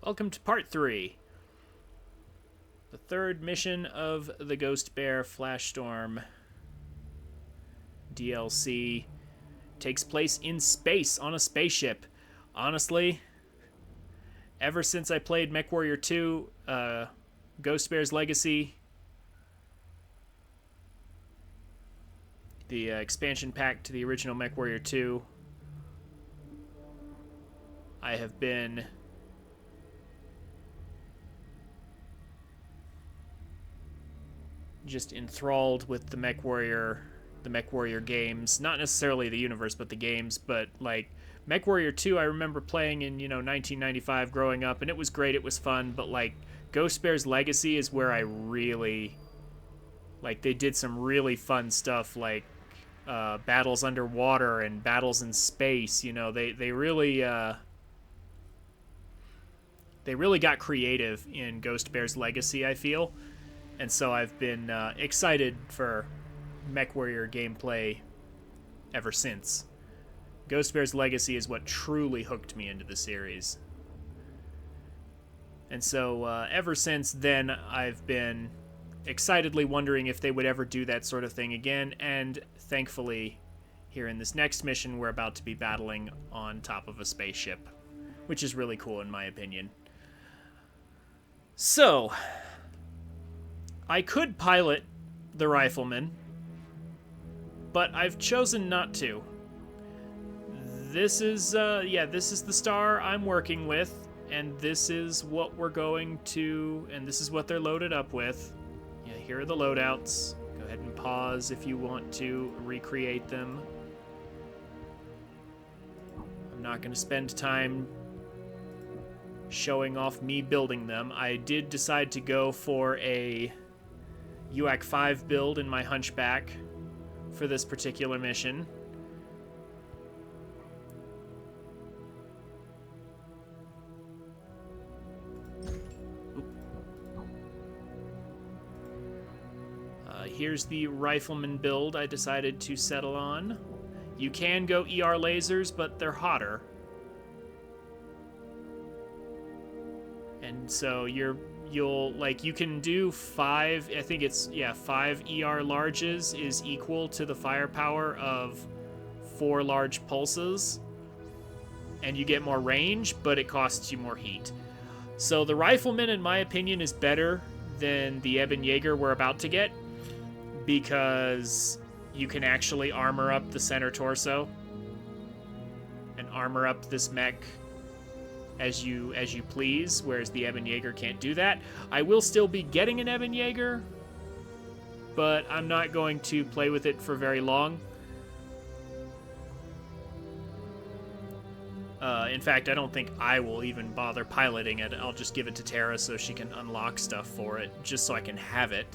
Welcome to part 3. The third mission of the Ghost Bear Flashstorm DLC takes place in space on a spaceship. Honestly, ever since I played MechWarrior 2, Ghost Bear's Legacy, the expansion pack to the original MechWarrior 2, I have been just enthralled with the MechWarrior games. Not necessarily the universe, but the games. But like MechWarrior 2, I remember playing in 1995 growing up, and it was great. It was fun. But like Ghost Bear's Legacy is where I really like. They did some really fun stuff, like battles underwater and battles in space. They really got creative in Ghost Bear's Legacy, I feel. And so I've been excited for MechWarrior gameplay ever since. Ghost Bear's Legacy is what truly hooked me into the series. And so ever since then, I've been excitedly wondering if they would ever do that sort of thing again. And thankfully, here in this next mission, we're about to be battling on top of a spaceship, which is really cool in my opinion. So I could pilot the Rifleman, but I've chosen not to. This is the star I'm working with, and this is what we're going to, and this is what they're loaded up with. Yeah, here are the loadouts. Go ahead and pause if you want to recreate them. I'm not going to spend time showing off me building them. I did decide to go for a UAC 5 build in my Hunchback for this particular mission. Here's the Rifleman build I decided to settle on. You can go ER lasers, but they're hotter. And so you can do 5, I think it's, 5 ER larges is equal to the firepower of 4 large pulses. And you get more range, but it costs you more heat. So the Rifleman, in my opinion, is better than the Eben Jaeger we're about to get, because you can actually armor up the center torso and armor up this mech as you please, whereas the Eben Jaeger can't do that. I will still be getting an Eben Jaeger, but I'm not going to play with it for very long. In fact, I don't think I will even bother piloting it. I'll just give it to Tara so she can unlock stuff for it, just so I can have it,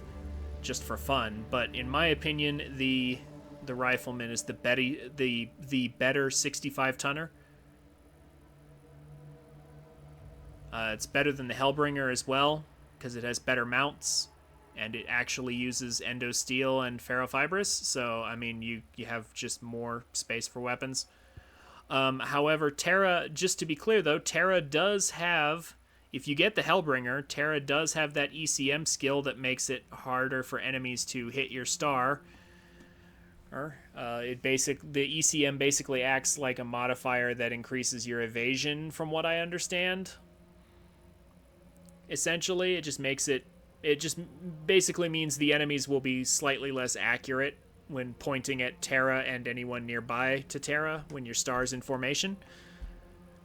just for fun. But in my opinion, the Rifleman is the better 65-tonner. It's better than the Hellbringer as well, because it has better mounts, and it actually uses endo steel and ferrofibrous, so, I mean, you have just more space for weapons. However, Terra, just to be clear, though, Terra does have, if you get the Hellbringer, Terra does have that ECM skill that makes it harder for enemies to hit your star. The ECM basically acts like a modifier that increases your evasion, from what I understand. Essentially, it just basically means the enemies will be slightly less accurate when pointing at Terra and anyone nearby to Terra when your star's in formation.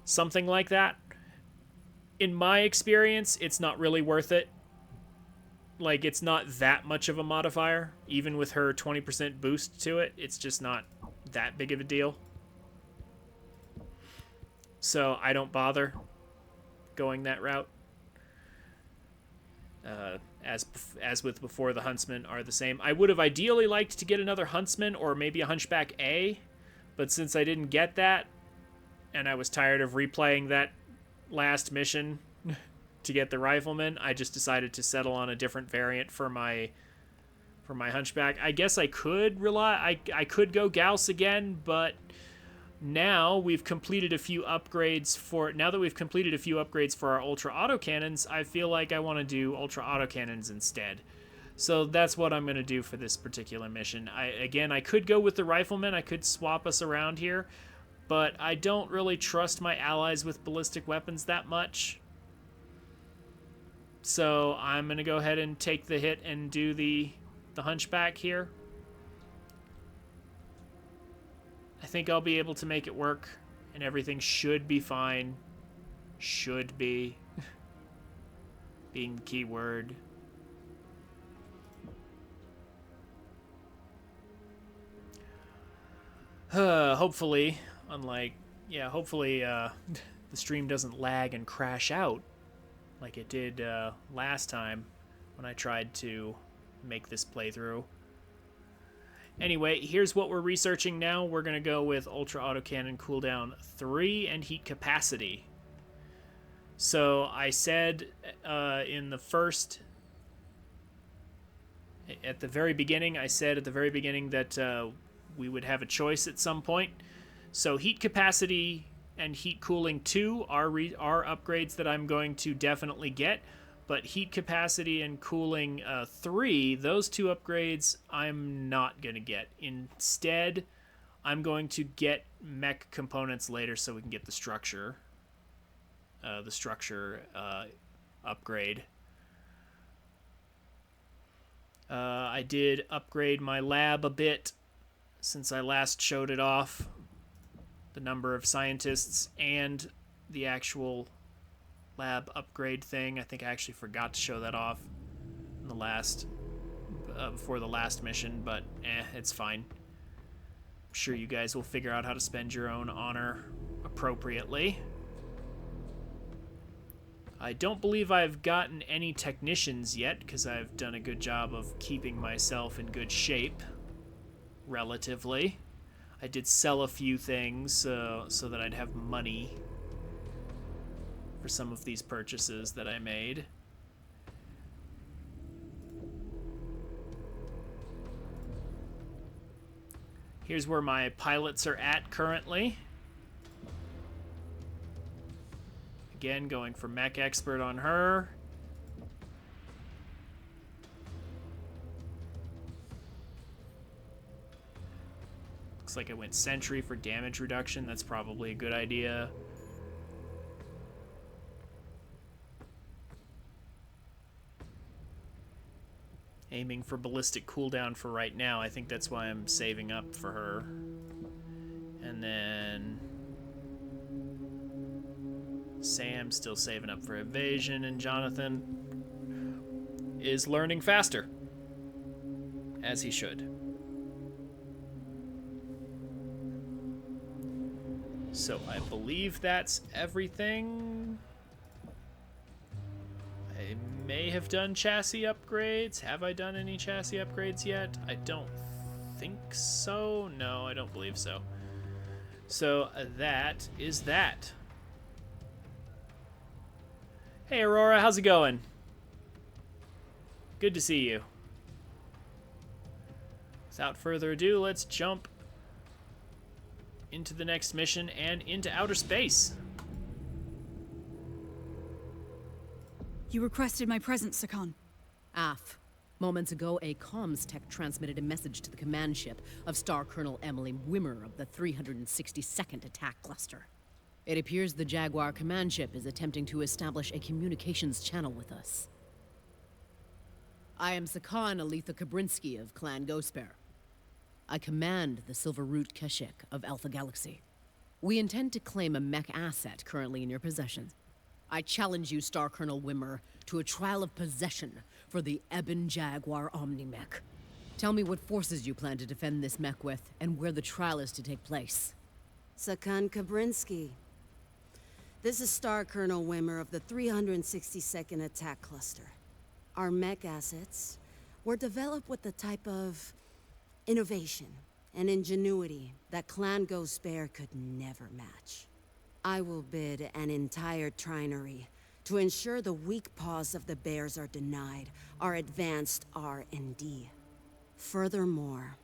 Something like that. In my experience, it's not really worth it. Like, it's not that much of a modifier. Even with her 20% boost to it, it's just not that big of a deal. So I don't bother going that route. As with before, the Huntsmen are the same. I would have ideally liked to get another Huntsman or maybe a Hunchback A, but since I didn't get that, and I was tired of replaying that last mission to get the Rifleman, I just decided to settle on a different variant for my Hunchback. I guess I could I could go Gauss again, but Now we've completed a few upgrades for... Now that we've completed a few upgrades for our ultra autocannons, I feel like I want to do ultra autocannons instead. So that's what I'm going to do for this particular mission. Again, I could go with the riflemen. I could swap us around here. But I don't really trust my allies with ballistic weapons that much. So I'm going to go ahead and take the hit and do the hunchback here. I think I'll be able to make it work, and everything should be fine. Should be. Being the key word. Hopefully, hopefully the stream doesn't lag and crash out like it did last time when I tried to make this playthrough. Anyway, here's what we're researching now. We're going to go with Ultra Autocannon Cooldown 3 and Heat Capacity. So I said in the first... At the very beginning, I said that we would have a choice at some point. So Heat Capacity and Heat Cooling 2 are upgrades that I'm going to definitely get. But Heat Capacity and Cooling 3, those two upgrades, I'm not going to get. Instead, I'm going to get mech components later so we can get the structure upgrade. I did upgrade my lab a bit since I last showed it off. The number of scientists and the actual lab upgrade thing. I think I actually forgot to show that off in the last before the last mission, but it's fine. I'm sure you guys will figure out how to spend your own honor appropriately. I don't believe I've gotten any technicians yet because I've done a good job of keeping myself in good shape, relatively. I did sell a few things so that I'd have money for some of these purchases that I made. Here's where my pilots are at currently. Again, going for Mech Expert on her. Looks like I went Sentry for damage reduction. That's probably a good idea. Aiming for ballistic cooldown for right now. I think that's why I'm saving up for her. And then Sam's still saving up for evasion, and Jonathan is learning faster, as he should. So I believe that's everything. I may have done chassis upgrades. Have I done any chassis upgrades yet? I don't think so. No, I don't believe so. So that is that. Hey Aurora, how's it going? Good to see you. Without further ado, let's jump into the next mission and into outer space. You requested my presence, Sakan. AF. Moments ago, a comms tech transmitted a message to the command ship of Star Colonel Emily Wimmer of the 362nd Attack Cluster. It appears the Jaguar command ship is attempting to establish a communications channel with us. I am Sakan Aletha Kabrinsky of Clan Ghostbear. I command the Silver Root Keshik of Alpha Galaxy. We intend to claim a mech asset currently in your possession. I challenge you, Star Colonel Wimmer, to a trial of possession for the Ebon Jaguar Omni-Mech. Tell me what forces you plan to defend this mech with, and where the trial is to take place. Sakan Kabrinsky. This is Star Colonel Wimmer of the 362nd Attack Cluster. Our mech assets were developed with the type of innovation and ingenuity that Clan Ghostbear could never match. I will bid an entire trinary to ensure the weak paws of the bears are denied our advanced R&D. Furthermore,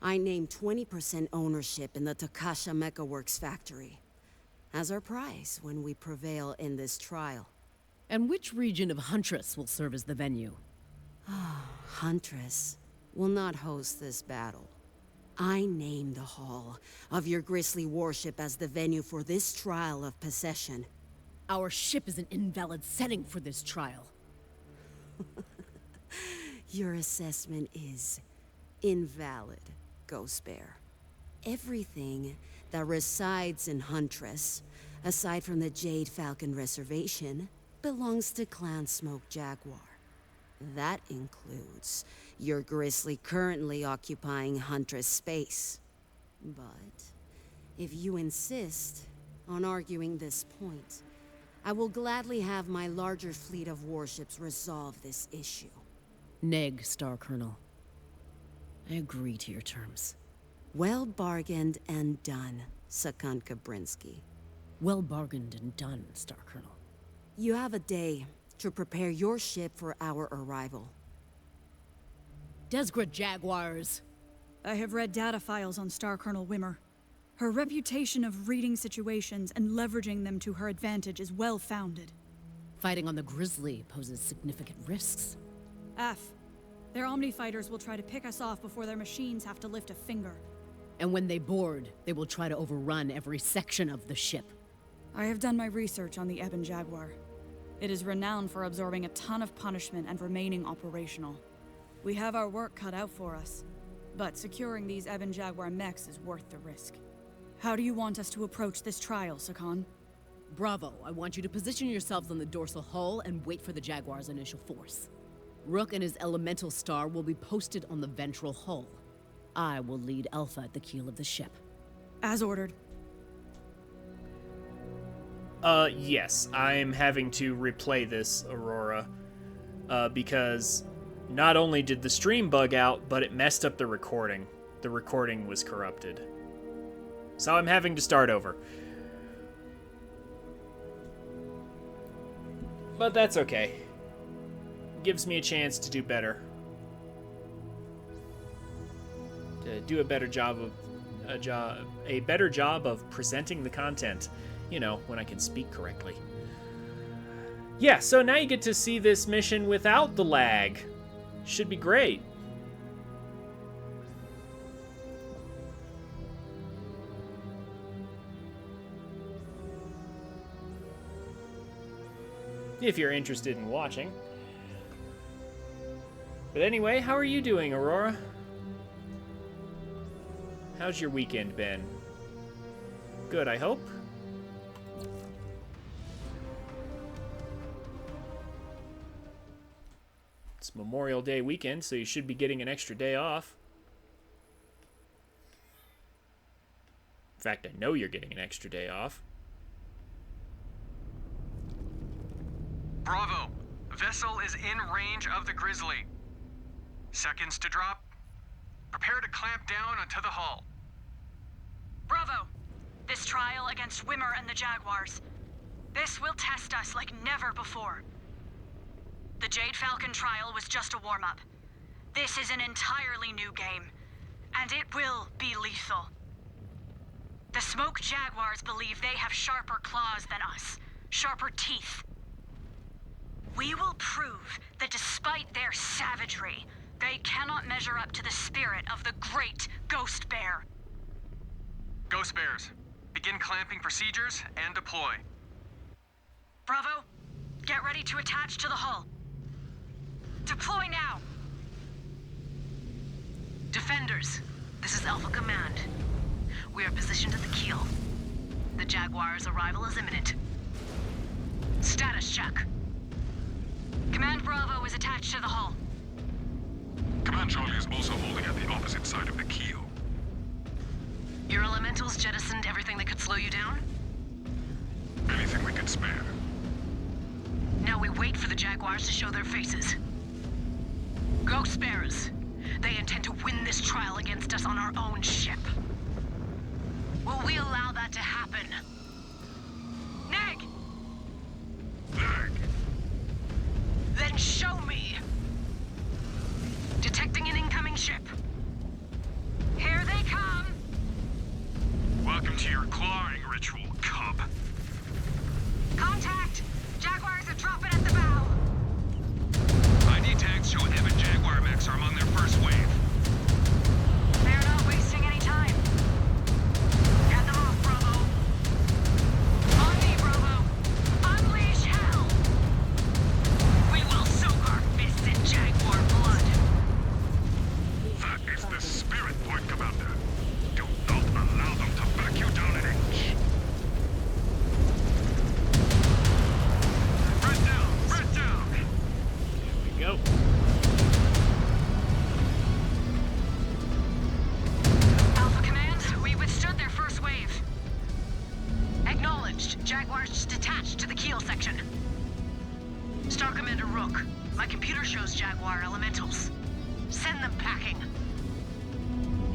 I named 20% ownership in the Takasha MechaWorks factory as our prize when we prevail in this trial. And which region of Huntress will serve as the venue? Huntress will not host this battle. I named the Hall of your grisly warship as the venue for this trial of possession. Our ship is an invalid setting for this trial. Your assessment is invalid, Ghost Bear. Everything that resides in Huntress, aside from the Jade Falcon Reservation, belongs to Clan Smoke Jaguar. That includes your Grizzly currently occupying Huntress space. But if you insist on arguing this point, I will gladly have my larger fleet of warships resolve this issue. Neg, Star Colonel. I agree to your terms. Well bargained and done, Sakon Kabrinsky. Well bargained and done, Star Colonel. You have a day to prepare your ship for our arrival. Desgret Jaguars! I have read data files on Star Colonel Wimmer. Her reputation of reading situations and leveraging them to her advantage is well-founded. Fighting on the Grizzly poses significant risks. F. Their Omni fighters will try to pick us off before their machines have to lift a finger. And when they board, they will try to overrun every section of the ship. I have done my research on the Ebon Jaguar. It is renowned for absorbing a ton of punishment and remaining operational. We have our work cut out for us, but securing these Ebon Jaguar mechs is worth the risk. How do you want us to approach this trial, Sakon? Bravo, I want you to position yourselves on the dorsal hull and wait for the Jaguar's initial force. Rook and his elemental star will be posted on the ventral hull. I will lead Alpha at the keel of the ship. As ordered. Yes, I'm having to replay this, Aurora, because not only did the stream bug out, but it messed up the recording. The recording was corrupted. So I'm having to start over. But that's okay. Gives me a chance to do better. To do a better job of a better job of presenting the content. You know, when I can speak correctly. Yeah, so now you get to see this mission without the lag. Should be great. If you're interested in watching. But anyway, how are you doing, Aurora? How's your weekend been? Good, I hope. It's Memorial Day weekend, so you should be getting an extra day off. In fact, I know you're getting an extra day off. Bravo! Vessel is in range of the Grizzly. Seconds to drop. Prepare to clamp down onto the hull. Bravo! This trial against Wimmer and the Jaguars. This will test us like never before. The Jade Falcon trial was just a warm-up. This is an entirely new game, and it will be lethal. The Smoke Jaguars believe they have sharper claws than us, sharper teeth. We will prove that despite their savagery, they cannot measure up to the spirit of the great Ghost Bear. Ghost Bears, begin clamping procedures and deploy. Bravo, get ready to attach to the hull. Deploy now! Defenders, this is Alpha Command. We are positioned at the keel. The Jaguar's arrival is imminent. Status check. Command Bravo is attached to the hull. Command Charlie is also holding at the opposite side of the keel. Your elementals jettisoned everything that could slow you down? Anything we could spare. Now we wait for the Jaguars to show their faces. Ghost Bearers, they intend to win this trial against us on our own ship. Will we allow that to happen? Neg! Neg. Then show me! Detecting an incoming ship. Here attacks are among their first wave. They're not wasting any time. Get them off, Bravo. On me, Bravo. Unleash hell. We will soak our fists in Jaguar blood. That is the spirit, Point Commander. Do not allow them to back you down an inch. Red down! Red down! Here we go. Alpha Command, we withstood their first wave. Acknowledged. Jaguars just detached to the keel section. Star Commander Rook, my computer shows Jaguar elementals. Send them packing.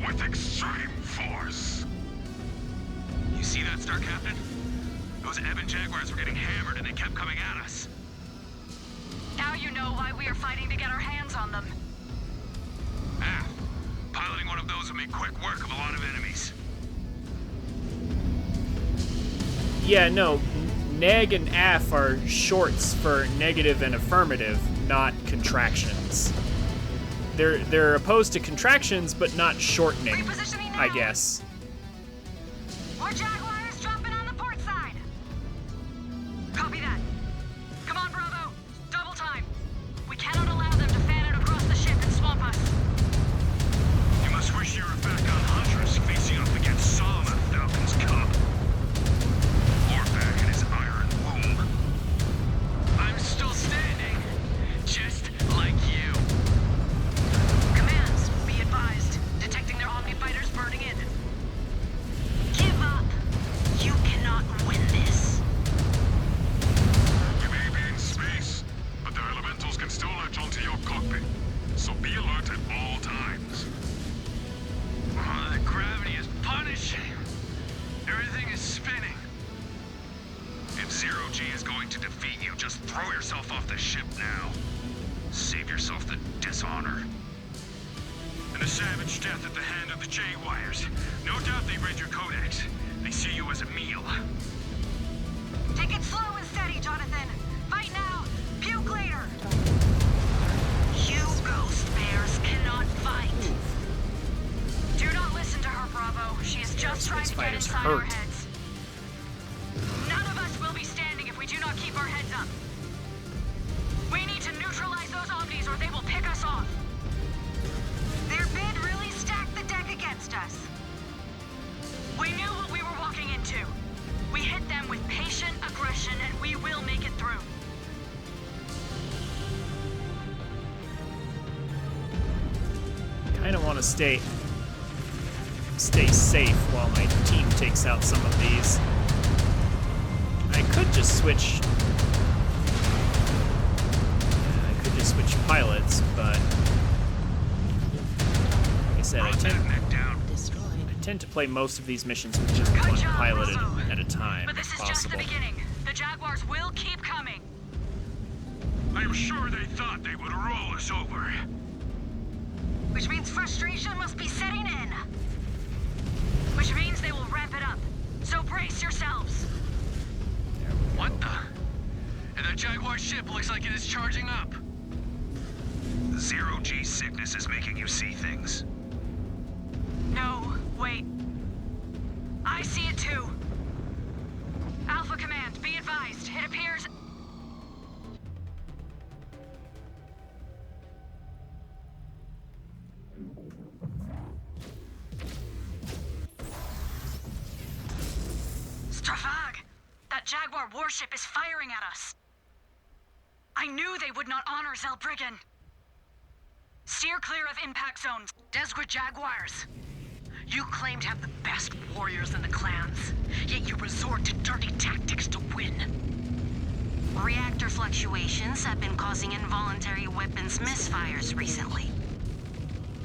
With extreme force. You see that, Star Captain? Those Eben Jaguars were getting hammered and they kept coming at us. Now you know why we are fighting to get our hands on them. Ah, piloting one of those would make quick work of a lot of enemies. Yeah, no. Neg and AF are shorts for negative and affirmative, not contractions. They're opposed to contractions, but not shortening, Repositioning now. I guess. More Jaguars dropping on the port side. Copy that. Come on, Bravo. Double time. We cannot allow them to fan it across the ship and swamp us. You must wish you were back on Huntress facing up against Solomon Falcon's cub. Or back in his iron womb. I'm still standing. Just like you. Commands, be advised. Detecting their Omni fighters burning in. Give up. You cannot win this. We may be in space, but their elementals can still latch onto your cockpit. So be alert at all times. Oh, the gravity is punishing. Everything is spinning. If Zero-G is going to defeat you, just throw yourself off the ship now. Save yourself the dishonor. And a savage death at the hand of the Jaguars. No doubt they read your codex. They see you as a meal. Take it slow and steady, Jonathan. Fight now. Puke later. You ghost bears cannot fight. Do not listen to her, Bravo. She is just trying to get fighters inside our hurt. heads. None of us will be standing if we do not keep our heads up. We need to neutralize those Omnis or they will pick us off. Their bid really stacked the deck against us. We knew what we were walking into. We hit them with patient aggression and we will make it through. Kind of want to stay safe while my team takes out some of these. I could just switch. I could just switch pilots, but like I said, I tend to play most of these missions with just Good one job, pilot Bravo. at a time, But this if is just the possible. beginning. The Jaguars will keep coming. I am sure they thought they would roll us over. Which means frustration must be setting in. Which means they will ramp it up. So brace yourselves. What the? And that Jaguar ship looks like it is charging up. Zero-G sickness is making you see things. No, wait. I see it too. Alpha Command, be advised. It appears... Strafag! That Jaguar warship is firing at us. I knew they would not honor Zellbriggen. Steer clear of impact zones. Desgrid Jaguars. You claim to have the best warriors in the clans, yet you resort to dirty tactics to win. Reactor fluctuations have been causing involuntary weapons misfires recently.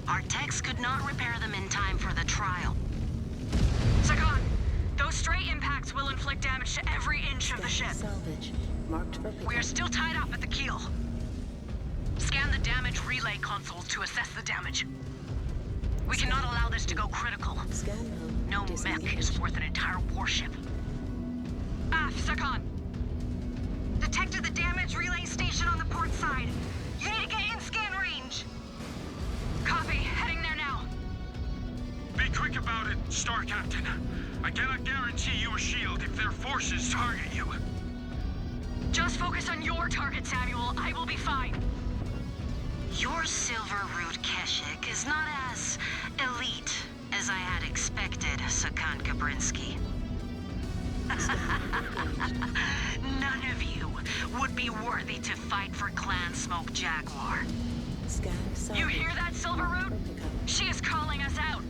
Our techs could not repair them in time for the trial. Sagan, those stray impacts will inflict damage to every inch of the ship. Salvage. Marked for We are still tied up at the keel. Scan the damage relay consoles to assess the damage. We cannot allow this to go critical. Scan mode. No mech is worth an entire warship. Sagan. Detected the damage relay station on the port side. You need to get in scan range. Star Captain, I cannot guarantee you a shield if their forces target you. Just focus on your target, Samuel. I will be fine. Your Silver Root Keshik is not as elite as I had expected, Sakan Kabrinsky. None of you would be worthy to fight for Clan Smoke Jaguar. You hear that, Silver Root? She is calling us out.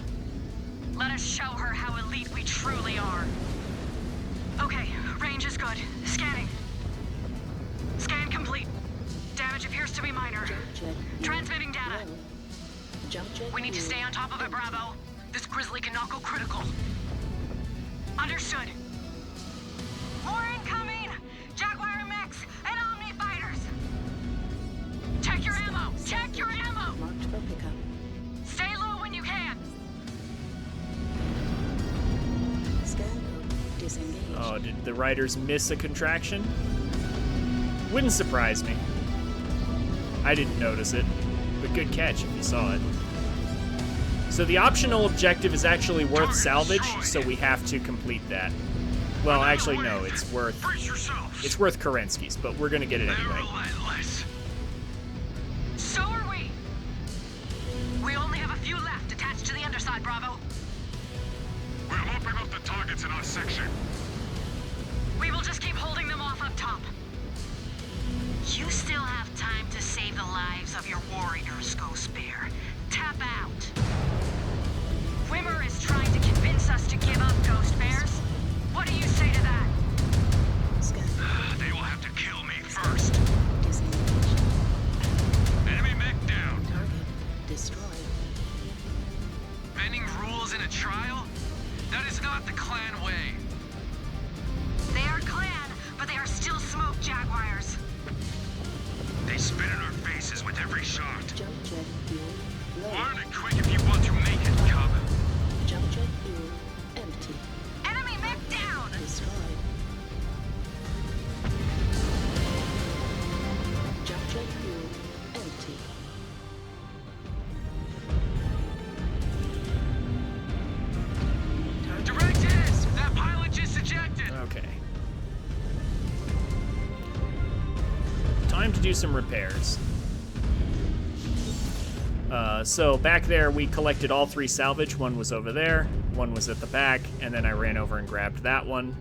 Let us show her how elite we truly are. Okay, range is good. Scanning. Scan complete. Damage appears to be minor. Transmitting data. We need to stay on top of it, Bravo. This Grizzly cannot go critical. Understood. More incoming! Jaguar mechs and Omni fighters! Check your ammo! Check your ammo! Marked for pickup. Stay low when you can! Scan code disengaged. Oh, did the writers miss a contraction? Wouldn't surprise me. I didn't notice it, but good catch if you saw it. So the optional objective is actually worth salvage, so we have to complete that. Well, actually, no, it's worth Kerensky's, but we're gonna get it They're anyway. relentless. So are we! We only have a few left attached to the underside, Bravo. We're mopping up the targets in our section. We will just keep holding them off up top. You still have time to save the lives of your warriors, Ghost Bear. Tap out. Wimmer is trying to convince us to give up, Ghost Bears. What do you say to that? Scan They will have to kill me first. disengaged. Enemy mech down. Target destroyed. Bending rules in a trial? That is not the clan way. They are clan, but they are still Smoke Jaguars. They spit in our faces with every shot. Jump jet fuel low. Learn it quick if you want to make it, Cub. Jump jet fuel empty. Enemy mech down! Destroyed. Jump jet fuel empty. Direct hits! That pilot just ejected! Okay. Time to do some repairs. So back there, we collected all 3 salvage. One was over there, one was at the back, and then I ran over and grabbed that one.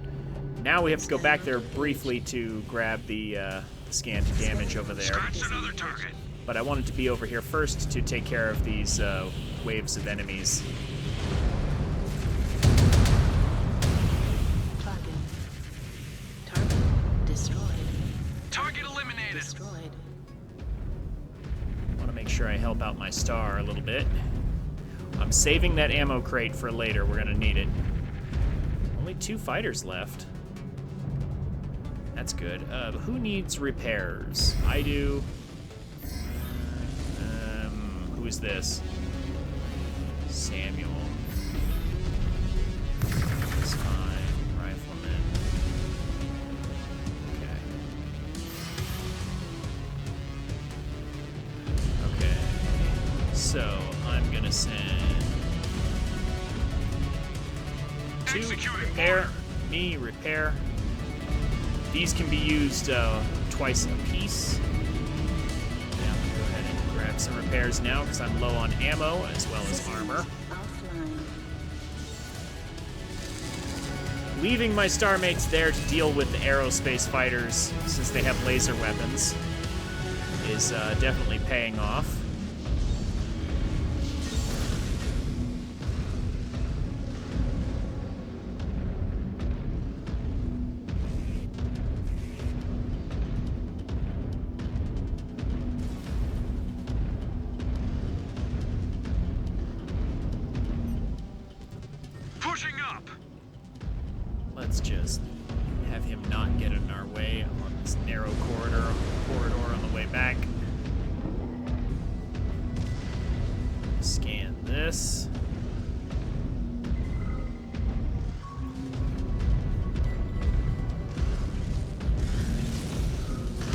Now we have to go back there briefly to grab the scanned damage over there. Scratched another target. But I wanted to be over here first to take care of these waves of enemies. Target. Target destroyed. Target eliminated. Destroyed. Want to make sure I help out my star a little bit. I'm saving that ammo crate for later. We're gonna need it. Only 2 fighters left. That's good. Who needs repairs? I do. Who is this? Samuel. That's fine. Rifleman. Okay. So I'm gonna send 2 Executing repair, order. me repair. These can be used twice a piece. Yeah, I'm gonna go ahead and grab some repairs now because I'm low on ammo as well as armor. Offline. Leaving my star mates there to deal with the aerospace fighters since they have laser weapons is definitely paying off. Pushing up. Let's just have him not get in our way on this narrow corridor on the way back. Scan this.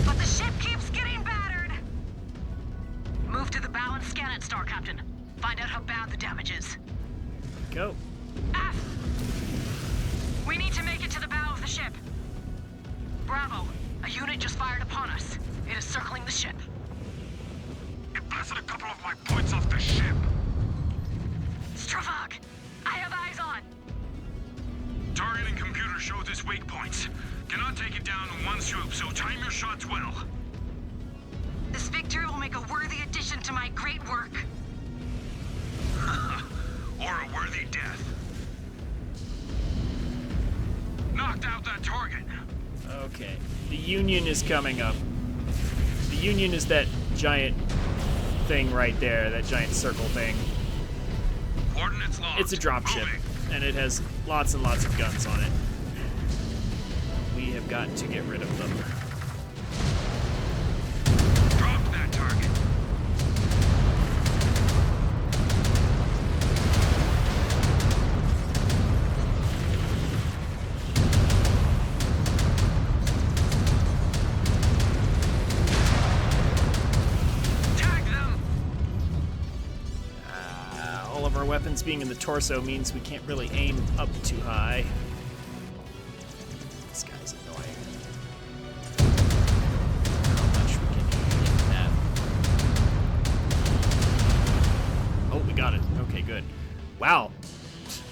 But the ship keeps getting battered! Move to the bow and scan it, Star Captain. Find out how bad the damage is. Go. Ah, A unit just fired upon us. It is circling the ship. It blasted a couple of my points off the ship. Stravog, I have eyes on. Targeting computer shows its weak points. Cannot take it down in one swoop, so time your shots well. This victory will make a worthy addition to my great work. Or a worthy death. Knocked out that target. Okay. The Union is coming up. The Union is that giant thing right there, that giant circle thing. Coordinates locked. It's a dropship, Moving. and it has lots and lots of guns on it. We have got to get rid of them. Dropped that target. Tag them. All of our weapons being in the torso means we can't really aim up too high. This guy's annoying. How much we can hit that? Oh, we got it. Okay, good. Wow.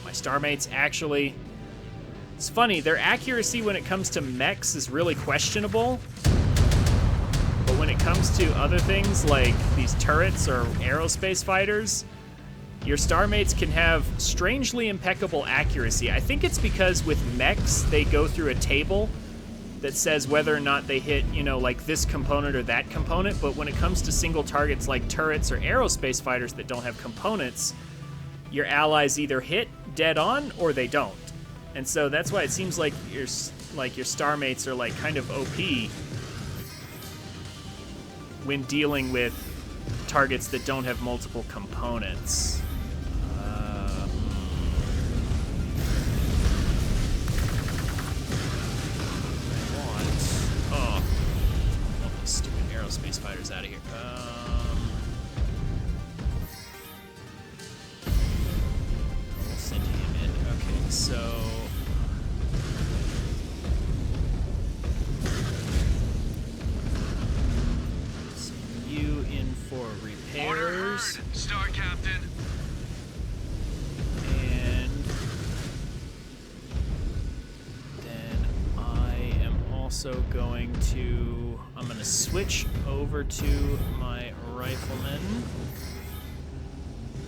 My starmates actually... It's funny, their accuracy when it comes to mechs is really questionable. But when it comes to other things like these turrets or aerospace fighters, your starmates can have strangely impeccable accuracy. I think it's because with mechs, they go through a table that says whether or not they hit, you know, like this component or that component. But when it comes to single targets like turrets or aerospace fighters that don't have components, your allies either hit dead on or they don't. And so that's why it seems like your starmates are like kind of OP when dealing with targets that don't have multiple components. I want these stupid aerospace fighters out of here. We'll send him in. Okay, so. You in for Order repairs. heard, Star Captain. And then I am also going to, I'm going to switch over to my rifleman.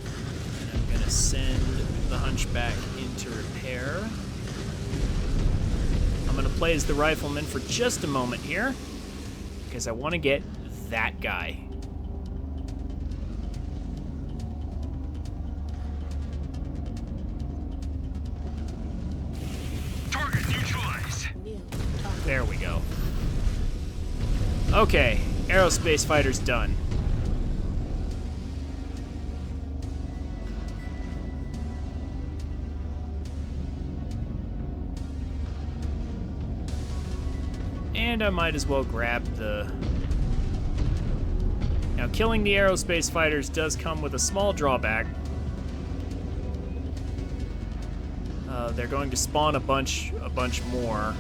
And I'm going to send the Hunchback into repair. I'm going to play as the rifleman for just a moment here, because I want to get that guy. Target neutralized. New target. There we go. Okay, aerospace fighter's done. And I might as well grab the... Now, killing the aerospace fighters does come with a small drawback. They're going to spawn a bunch more.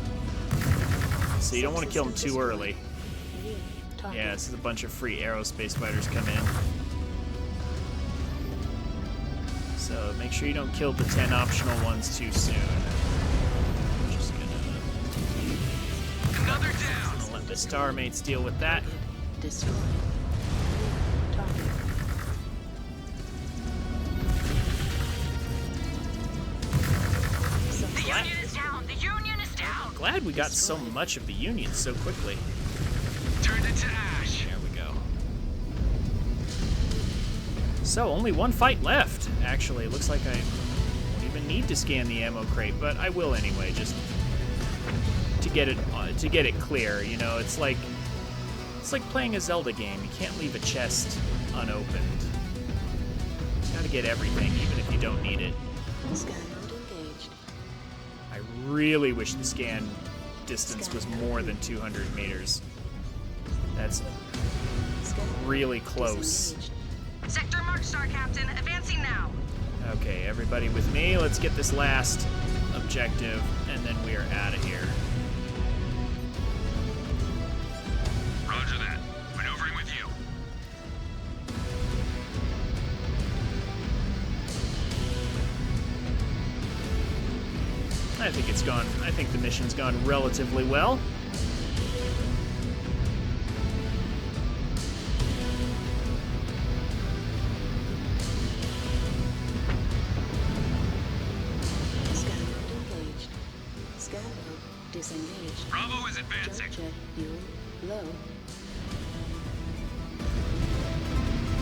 So you don't want to kill them too early. New target. Yeah, this is a bunch of free aerospace fighters come in. So make sure you don't kill the 10 optional ones too soon. I'm just Another down. gonna let the starmates deal with that. Destroyed. New target. The Union is down! The Union is down! Glad we got so much of the Union so quickly. Turned it to ash. There we go. So, only one fight left. Actually, it looks like I won't even need to scan the ammo crate, but I will anyway, just to get it clear. You know, it's like playing a Zelda game. You can't leave a chest unopened. You gotta get everything, even if you don't need it. Scan mode engaged. I really wish the scan distance was more than 200 meters. That's Scan really close. disengaged. Sector mark, Star Captain. Advancing now. Okay, everybody with me. Let's get this last objective, and then we are out of here. I think the mission's gone relatively well. Scan mode engaged. Scan mode disengaged. Bravo is Jump advancing. jet fuel low.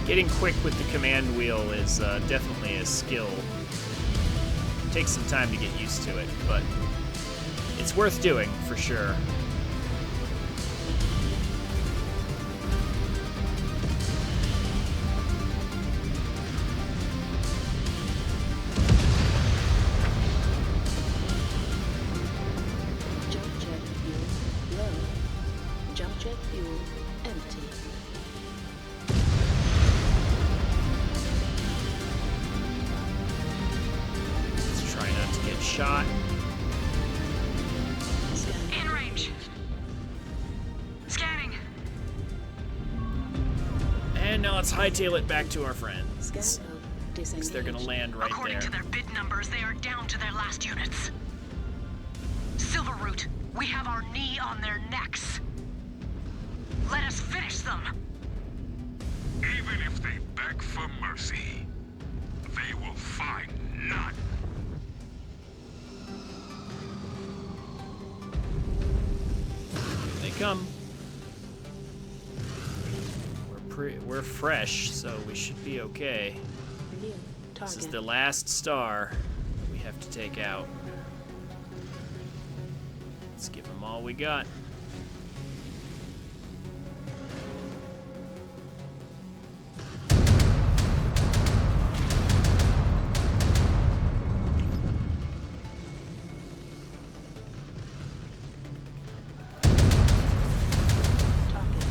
Getting quick with the command wheel is definitely a skill. Takes some time to get used to it, but it's worth doing for sure. Jump jet fuel low. Jump jet fuel empty. Let's try not to get shot. Scan In range. Scanning. And now let's hightail it back to our scan friends. mode Because disengaged. they're gonna land right According there. to their bid numbers, they are down to their last units. Silverroot, we have our knee on their necks. Let us finish them. Even if they beg for mercy, they will find none. They come. We're fresh, so we should be okay. New This is target. the last star we have to take out. Let's give them all we got. Target. Incoming.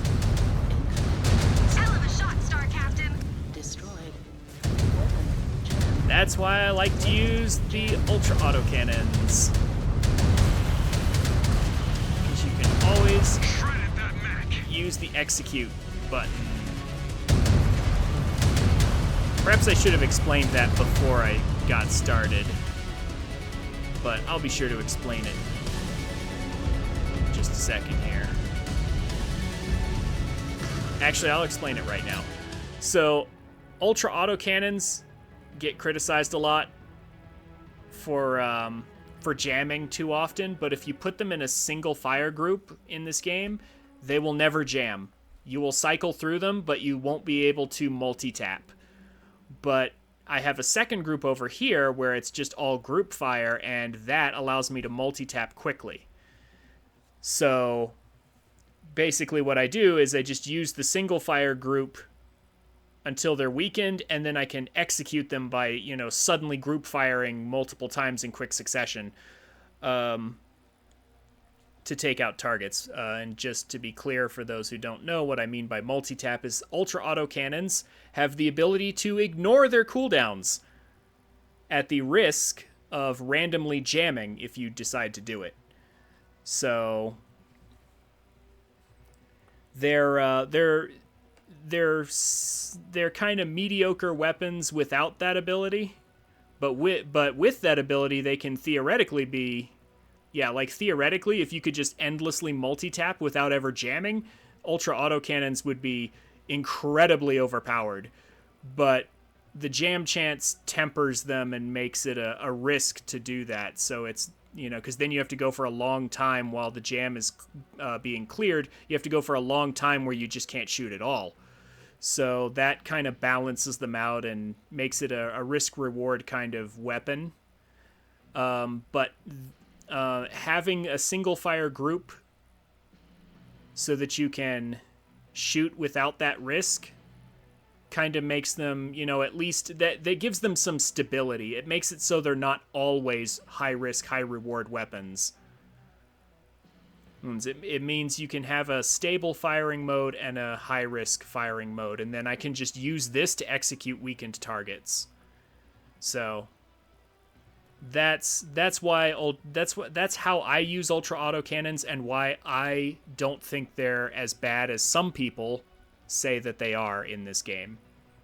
Hell of a shot, Star Captain. Destroyed. Weapon jammed. That's why I like to use the ultra autocannons. Because you can always Shredded that mech. use the execute button. Perhaps I should have explained that before I got started, but I'll be sure to explain it in just a second here. Actually, I'll explain it right now. So, ultra autocannons get criticized a lot for jamming too often, but if you put them in a single fire group in this game, they will never jam. You will cycle through them, but you won't be able to multi-tap. But I have a second group over here where it's just all group fire, and that allows me to multi-tap quickly. So basically what I do is I just use the single fire group until they're weakened, and then I can execute them by, suddenly group firing multiple times in quick succession to take out targets. And just to be clear for those who don't know, what I mean by multi-tap is ultra autocannons have the ability to ignore their cooldowns at the risk of randomly jamming if you decide to do it. So they're kind of mediocre weapons without that ability, but with that ability they can theoretically be, theoretically, if you could just endlessly multi-tap without ever jamming, ultra autocannons would be incredibly overpowered. But the jam chance tempers them and makes it a risk to do that. So it's, because then you have to go for a long time while the jam is being cleared. You have to go for a long time where you just can't shoot at all. So that kind of balances them out and makes it a risk-reward kind of weapon. But having a single-fire group so that you can shoot without that risk kind of makes them, at least that gives them some stability. It makes it so they're not always high-risk, high-reward weapons. It means you can have a stable firing mode and a high-risk firing mode, and then I can just use this to execute weakened targets. So that's how I use ultra autocannons, and why I don't think they're as bad as some people say that they are in this game.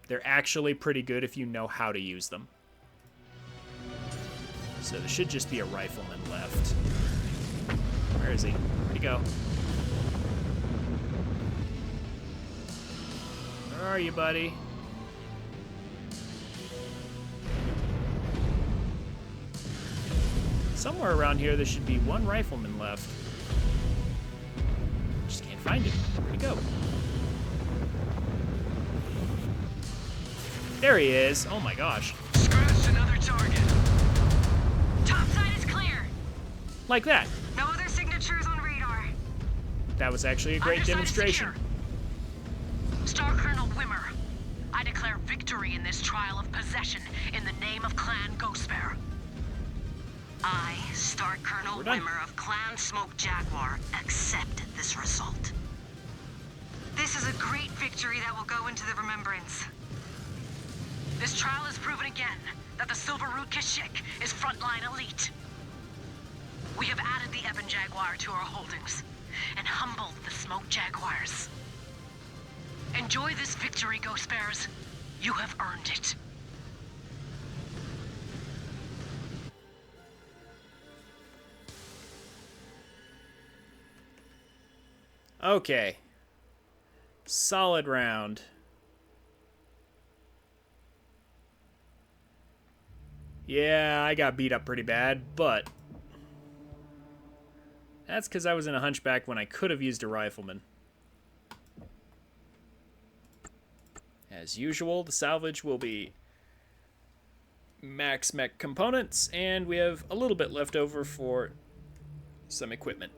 They're actually pretty good if you know how to use them. So there should just be a rifleman left. Where is he? Where'd he go? Where are you, buddy? Somewhere around here there should be one rifleman left. Just can't find him. Where'd he go? There he is. Oh my gosh. Scratched another target. Top side is clear. Like that. No other signatures on radar. That was actually a great Underside is demonstration. secure. Star Colonel Wimmer, I declare victory in this trial of possession in the name of Clan Ghostbear. I, Star Colonel We're done. Wimmer of Clan Smoke Jaguar, accept this result. This is a great victory that will go into the remembrance. This trial has proven again that the Silver Root Kashyyyk is frontline elite. We have added the Ebon Jaguar to our holdings and humbled the Smoke Jaguars. Enjoy this victory, Ghost Bears. You have earned it. Okay. Solid round. Yeah, I got beat up pretty bad, but that's because I was in a hunchback when I could have used a rifleman. As usual, the salvage will be max mech components, and we have a little bit left over for some equipment.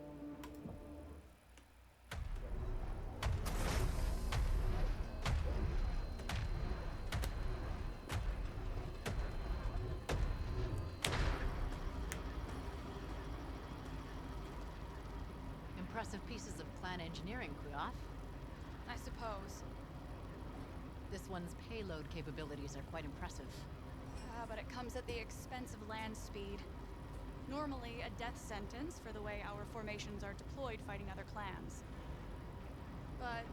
Impressive pieces of clan engineering, Kuyoth. I suppose. This one's payload capabilities are quite impressive. But it comes at the expense of land speed. Normally a death sentence for the way our formations are deployed fighting other clans. But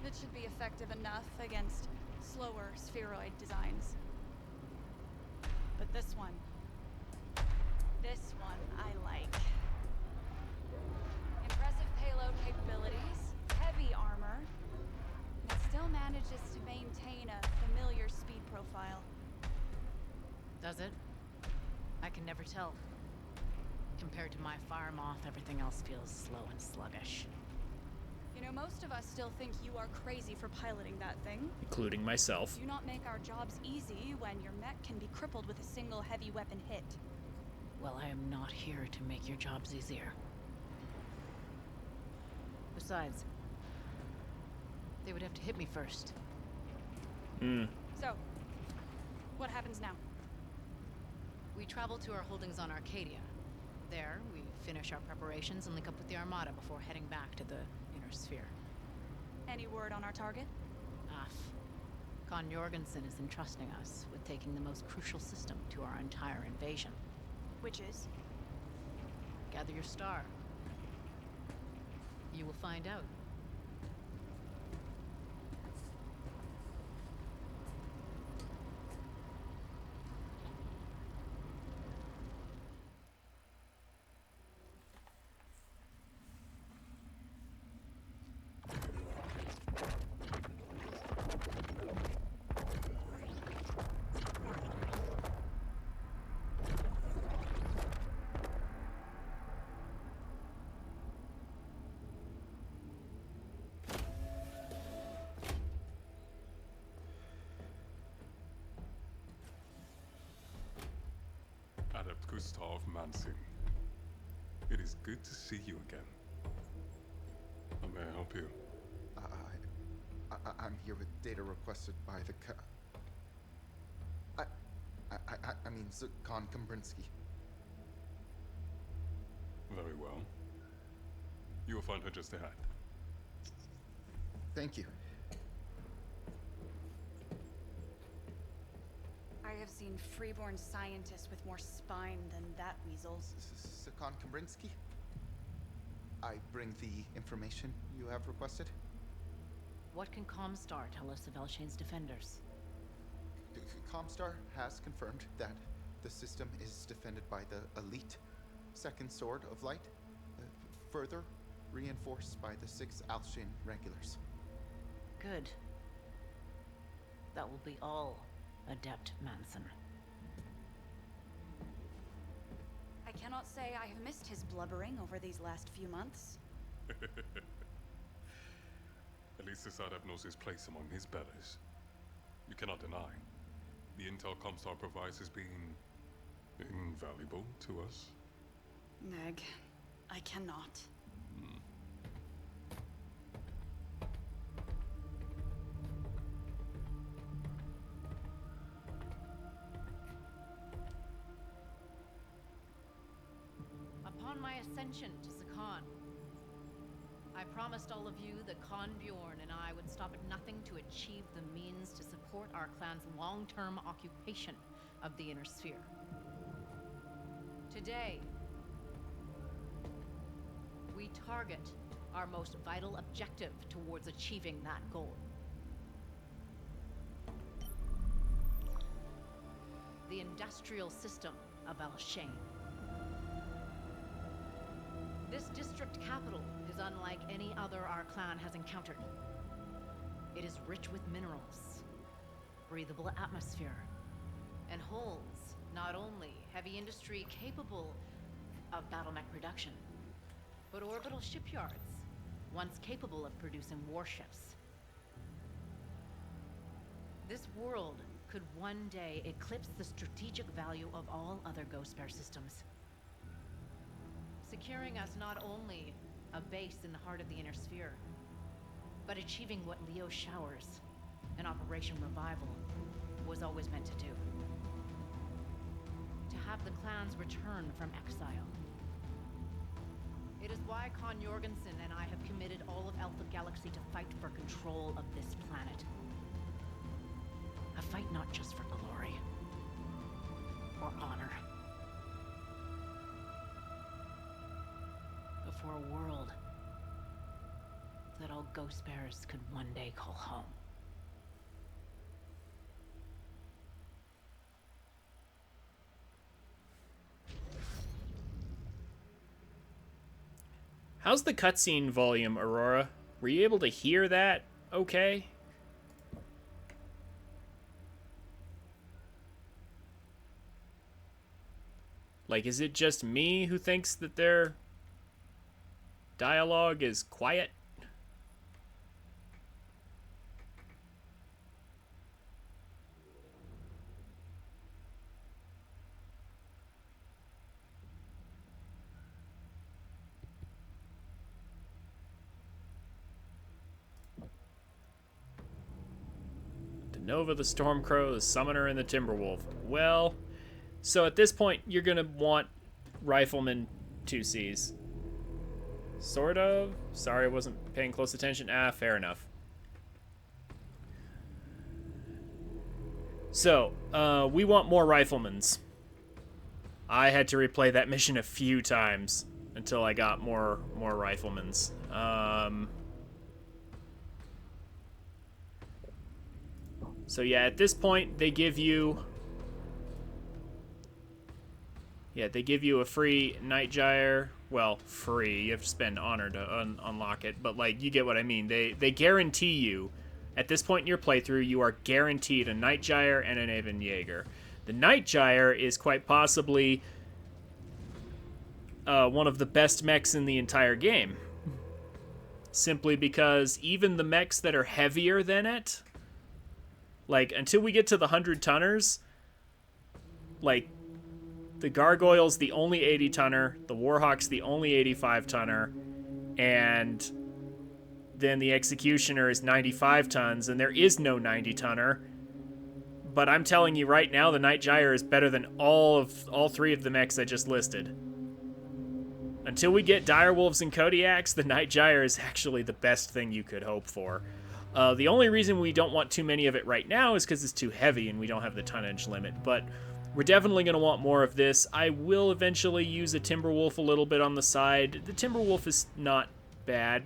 it should be effective enough against slower spheroid designs. But this one I like. Impressive payload capabilities, heavy armor, and it still manages to maintain a familiar speed profile. Does it? I can never tell. Compared to my fire moth, everything else feels slow and sluggish. You know, most of us still think you are crazy for piloting that thing. Including myself. Do not make our jobs easy when your mech can be crippled with a single heavy weapon hit. Well, I am not here to make your jobs easier. Besides, they would have to hit me first. So, what happens now? We travel to our holdings on Arcadia. There, we finish our preparations and link up with the Armada before heading back to the Inner Sphere. Any word on our target? Aff. Con Jorgensen is entrusting us with taking the most crucial system to our entire invasion. Which is? Gather your star. You will find out. Adept Gustav Mansing. It is good to see you again. How may I help you? I'm here with data requested by the I mean, Khan Kambrinsky. Very well. You will find her just ahead. Thank you. I have seen freeborn scientists with more spine than that weasel. Khan Kambrinsky? I bring the information you have requested. What can Comstar tell us of Elshane's defenders? Comstar has confirmed that The system is defended by the elite Second Sword of Light, further reinforced by the 6 Alshin regulars. Good. That will be all, Adept Manson. I cannot say I have missed his blubbering over these last few months. At least Adept knows his place among his betters. You cannot deny. The intel Comstar provides has been invaluable to us. Meg, I cannot. Upon my ascension to Sakan, I promised all of you that Khan Bjorn and I would stop at nothing to achieve the means to support our clan's long-term occupation of the Inner Sphere. Today, we target our most vital objective towards achieving that goal. The industrial system of Al-Shain. This district capital is unlike any other our clan has encountered. It is rich with minerals, breathable atmosphere, and holds not only heavy industry capable of battle mech production, but orbital shipyards, once capable of producing warships. This world could one day eclipse the strategic value of all other Ghost Bear systems, securing us not only a base in the heart of the Inner Sphere, but achieving what Leo Showers and Operation Revival was always meant to do. To have the clans return from exile. It is why Khan Jorgensen and I have committed all of Alpha Galaxy to fight for control of this planet. A fight not just for glory or honor, but for a world that all Ghost Bears could one day call home. How's the cutscene volume, Aurora? Were you able to hear that okay? Like, is it just me who thinks that their dialogue is quiet? Nova the Stormcrow, the Summoner, and the Timberwolf. Well, so at this point, you're gonna want Rifleman 2Cs. Sort of. Sorry, I wasn't paying close attention. Fair enough. So, we want more Riflemans. I had to replay that mission a few times until I got more Riflemans. So yeah, at this point, they give you... Yeah, they give you a free Night Gyre. Well, free. You have to spend honor to unlock it. But, like, you get what I mean. They guarantee you, at this point in your playthrough, you are guaranteed a Night Gyre and an Avon Jaeger. The Night Gyre is quite possibly one of the best mechs in the entire game. Simply because even the mechs that are heavier than it... Like, until we get to the 100-tonners, like, the Gargoyle's the only 80-tonner, the Warhawk's the only 85-tonner, and then the Executioner is 95 tons, and there is no 90-tonner. But I'm telling you right now, the Night Gyre is better than all three of the mechs I just listed. Until we get Direwolves and Kodiaks, the Night Gyre is actually the best thing you could hope for. The only reason we don't want too many of it right now is because it's too heavy and we don't have the tonnage limit, but we're definitely going to want more of this. I will eventually use a Timberwolf a little bit on the side. The Timberwolf is not bad.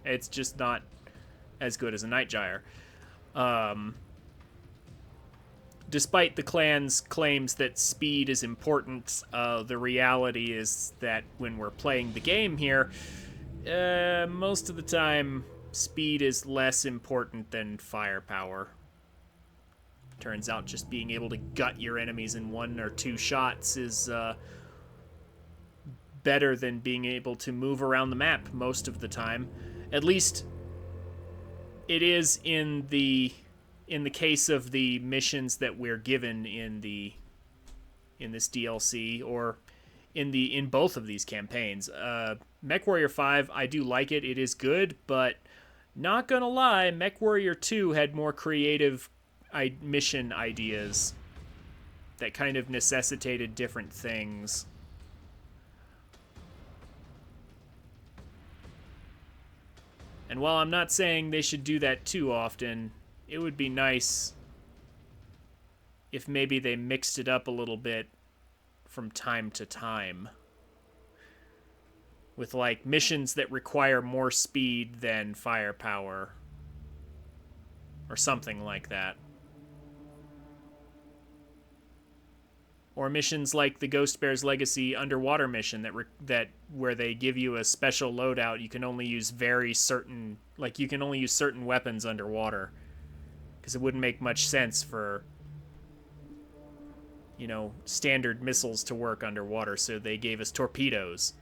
It's just not as good as a Night Gyre. despite the clan's claims that speed is important, the reality is that when we're playing the game here, most of the time, speed is less important than firepower. Turns out just being able to gut your enemies in 1 or 2 shots is better than being able to move around the map most of the time. At least it is in the case of the missions that we're given in this DLC, or in both of these campaigns. MechWarrior 5, I do like it. It is good, but not gonna lie, MechWarrior 2 had more creative mission ideas that kind of necessitated different things. And while I'm not saying they should do that too often, it would be nice if maybe they mixed it up a little bit from time to time, with like missions that require more speed than firepower or something like that. Or missions like the Ghost Bear's Legacy underwater mission that where they give you a special loadout. You can only use certain weapons underwater, because it wouldn't make much sense for, you know, standard missiles to work underwater, so they gave us torpedoes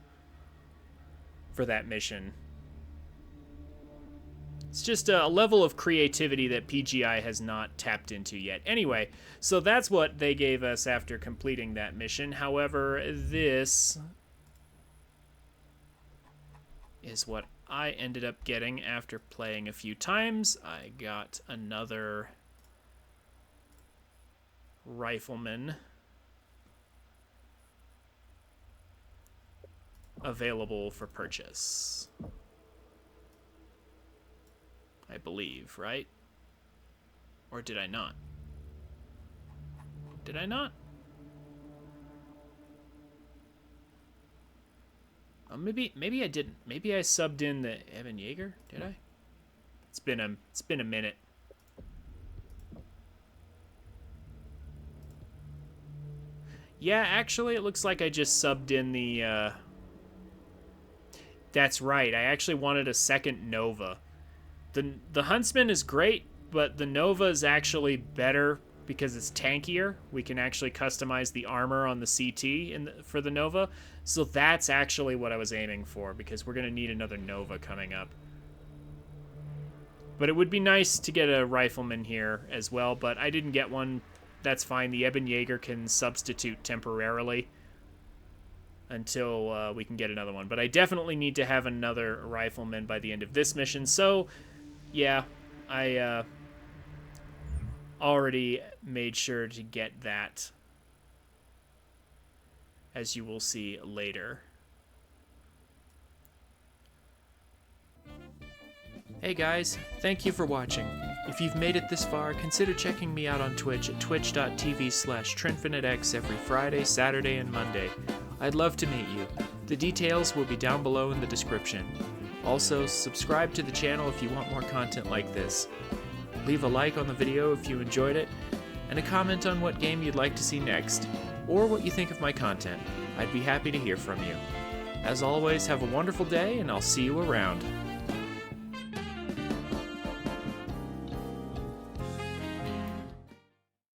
for that mission. It's just a level of creativity that PGI has not tapped into yet. Anyway, so that's what they gave us after completing that mission. However, this is what I ended up getting after playing a few times. I got another rifleman available for purchase, I believe, right? Or did I not? Did I not? Maybe I didn't. Maybe I subbed in the Evan Yeager. Did I? It's been a minute. Yeah, actually, it looks like I just subbed in the. That's right. I actually wanted a second Nova. The Huntsman is great, but the Nova is actually better because it's tankier. We can actually customize the armor on the CT for the Nova. So that's actually what I was aiming for, because we're going to need another Nova coming up. But it would be nice to get a rifleman here as well, but I didn't get one. That's fine. The Eben Yeager can substitute temporarily until we can get another one. But I definitely need to have another rifleman by the end of this mission. So, yeah, I already made sure to get that, as you will see later. Hey guys, thank you for watching. If you've made it this far, consider checking me out on Twitch at twitch.tv/TrinfiniteX every Friday, Saturday, and Monday. I'd love to meet you. The details will be down below in the description. Also, subscribe to the channel if you want more content like this. Leave a like on the video if you enjoyed it, and a comment on what game you'd like to see next, or what you think of my content. I'd be happy to hear from you. As always, have a wonderful day, and I'll see you around.